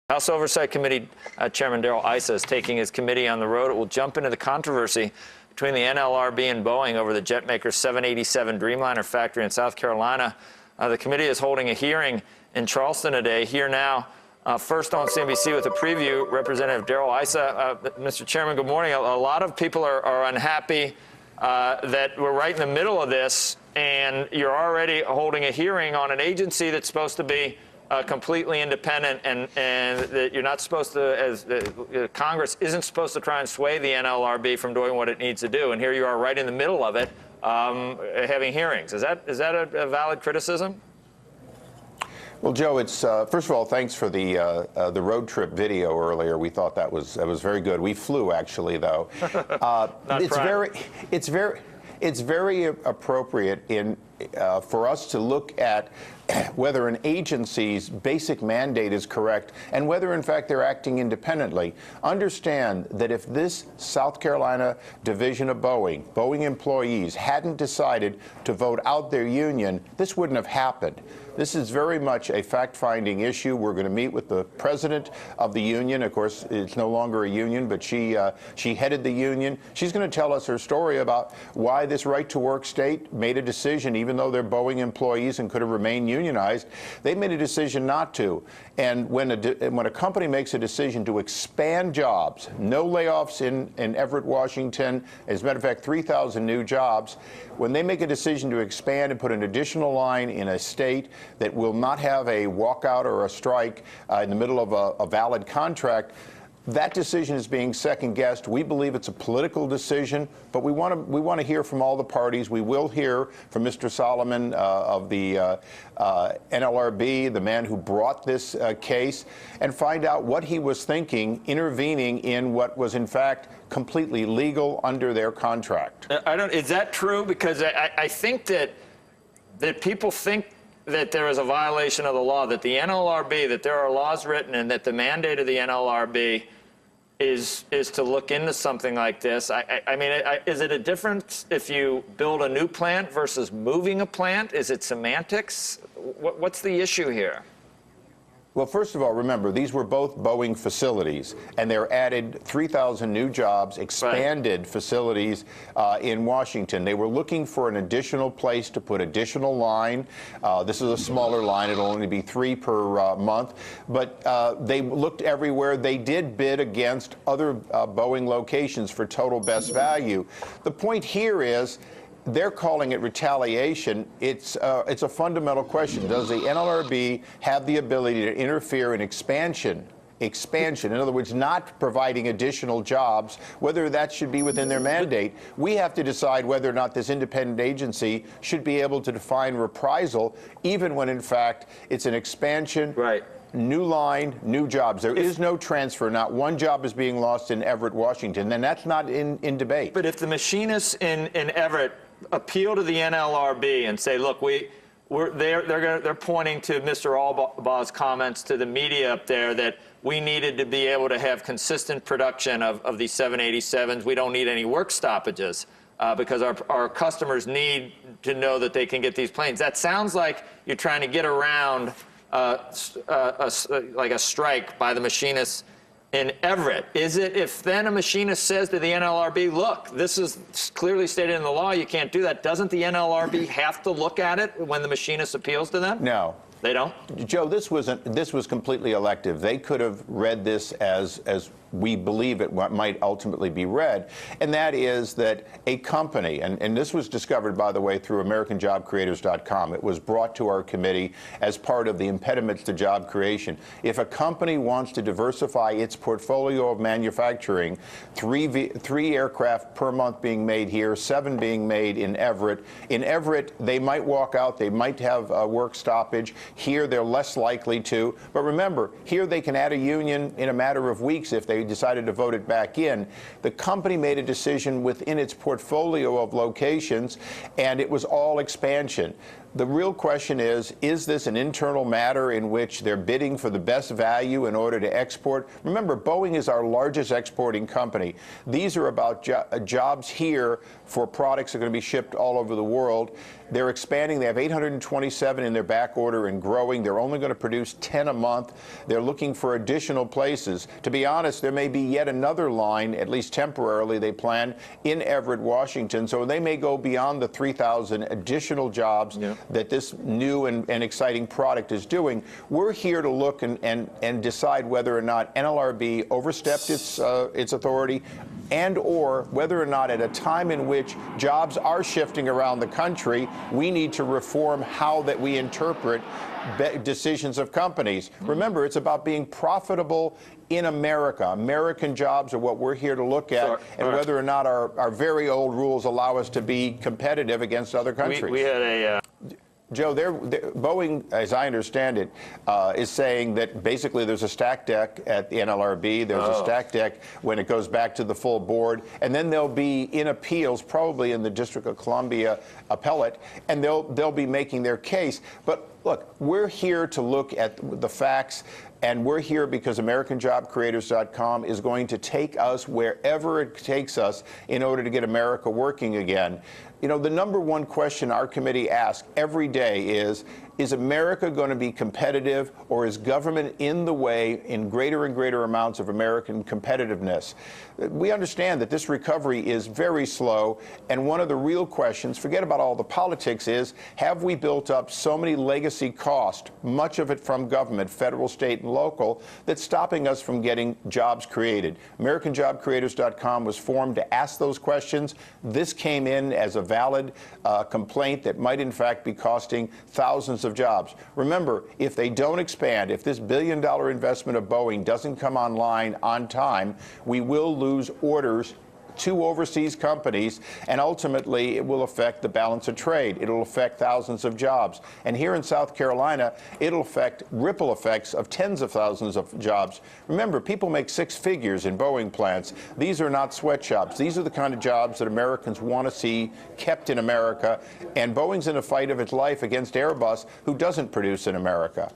House Oversight Committee Chairman Darrell Issa is taking his committee on the road. It will jump into the controversy between the NLRB and Boeing over the jetmaker's 787 Dreamliner factory in South Carolina. The committee is holding a hearing in Charleston today. Here now, first on CNBC with a preview, Representative Darrell Issa. Mr. Chairman, good morning. A lot of people are unhappy that we're right in the middle of this, and you're already holding a hearing on an agency that's supposed to be completely independent, and that you're not supposed to, as Congress isn't supposed to try and sway the NLRB from doing what it needs to do. And here you are right in the middle of it, having hearings. Is that a valid criticism? Well, Joe, it's first of all, thanks for the road trip video earlier. We thought that was very good. We flew, actually, though. It's very appropriate for us to look at whether an agency's basic mandate is correct and whether, in fact, they're acting independently. Understand that if this South Carolina division of Boeing employees hadn't decided to vote out their union, this wouldn't have happened. This is very much a fact-finding issue. We're going to meet with the president of the union. Of course, it's no longer a union, but she headed the union. She's going to tell us her story about why this right-to-work state made a decision, even though they're Boeing employees and could have remained unionized, they made a decision not to. And when a company makes a decision to expand jobs, no layoffs in Everett, Washington, as a matter of fact, 3,000 new jobs, when they make a decision to expand and put an additional line in a state that will not have a walkout or a strike in the middle of a valid contract, that decision is being second-guessed. We believe it's a political decision, but we want to hear from all the parties. We will hear from Mr. Solomon of the NLRB, the man who brought this case, and find out what he was thinking, intervening in what was, in fact, completely legal under their contract. Is that true? Because I think that people think that there is a violation of the law, that the NLRB, that there are laws written, and that the mandate of the NLRB is to look into something like this. I mean, is it a difference if you build a new plant versus moving a plant? Is it semantics? What's the issue here? Well, first of all, remember, these were both Boeing facilities, and they're added 3,000 new jobs, expanded facilities in Washington. They were looking for an additional place to put additional line. This is a smaller line. It'll only be 3 per month. But they looked everywhere. They did bid against other Boeing locations for total best value. The point here is, they're calling it retaliation. It's a fundamental question. Does the NLRB have the ability to interfere in expansion? In other words, not providing additional jobs, whether that should be within their mandate. We have to decide whether or not this independent agency should be able to define reprisal, even when, in fact, it's an expansion. Right. New line, new jobs. There is no transfer. Not one job is being lost in Everett, Washington, and that's not in debate. But if the machinists in Everett appeal to the NLRB and say, look, they're pointing to Mr. Albaugh's comments to the media up there that we needed to be able to have consistent production of these 787s. We don't need any work stoppages because our customers need to know that they can get these planes. That sounds like you're trying to get around like a strike by the machinists in Everett. Is it if then a machinist says to the NLRB, look, this is clearly stated in the law, you can't do that, doesn't the NLRB have to look at it when the machinist appeals to them? No. They don't? Joe, this was completely elective. They could have read this as we believe it might ultimately be read, and that is that a company, and this was discovered, by the way, through AmericanJobCreators.com. It was brought to our committee as part of the impediments to job creation. If a company wants to diversify its portfolio of manufacturing, three aircraft per month being made here, 7 being made in Everett. In Everett, they might walk out. They might have a work stoppage. Here, they're less likely to. But remember, here they can add a union in a matter of weeks if they decided to vote it back in. The company made a decision within its portfolio of locations, and it was all expansion. The real question is this an internal matter in which they're bidding for the best value in order to export? Remember, Boeing is our largest exporting company. These are about jobs here for products that are going to be shipped all over the world. They're expanding. They have 827 in their back order in and growing. They're only going to produce 10 a month. They're looking for additional places. To be honest, there may be yet another line, at least temporarily, they plan, in Everett, Washington. So they may go beyond the 3,000 additional jobs that this new and exciting product is doing. We're here to look and decide whether or not NLRB overstepped its authority, and or whether or not at a time in which jobs are shifting around the country, we need to reform how that we interpret decisions of companies. Remember, it's about being profitable in America. American jobs are what we're here to look at, and whether or not our very old rules allow us to be competitive against other countries. We had a... Joe, Boeing, as I understand it, is saying that basically there's a stack deck at the NLRB. There's a stack deck when it goes back to the full board, and then they'll be in appeals, probably in the District of Columbia appellate, and they'll be making their case. But look, we're here to look at the facts. And we're here because AmericanJobCreators.com is going to take us wherever it takes us in order to get America working again. You know, the number one question our committee asks every day is America going to be competitive, or is government in the way in greater and greater amounts of American competitiveness? We understand that this recovery is very slow, and one of the real questions, forget about all the politics, is have we built up so many legacy costs, much of it from government, federal, state, and local, that's stopping us from getting jobs created? AmericanJobCreators.com was formed to ask those questions. This came in as a valid complaint that might in fact be costing thousands of jobs. Remember, if they don't expand, if this billion-dollar investment of Boeing doesn't come online on time, we will lose orders to overseas companies, and ultimately it will affect the balance of trade. It'll affect thousands of jobs. And here in South Carolina, it'll affect ripple effects of tens of thousands of jobs. Remember, people make six figures in Boeing plants. These are not sweatshops. These are the kind of jobs that Americans want to see kept in America. And Boeing's in a fight of its life against Airbus, who doesn't produce in America.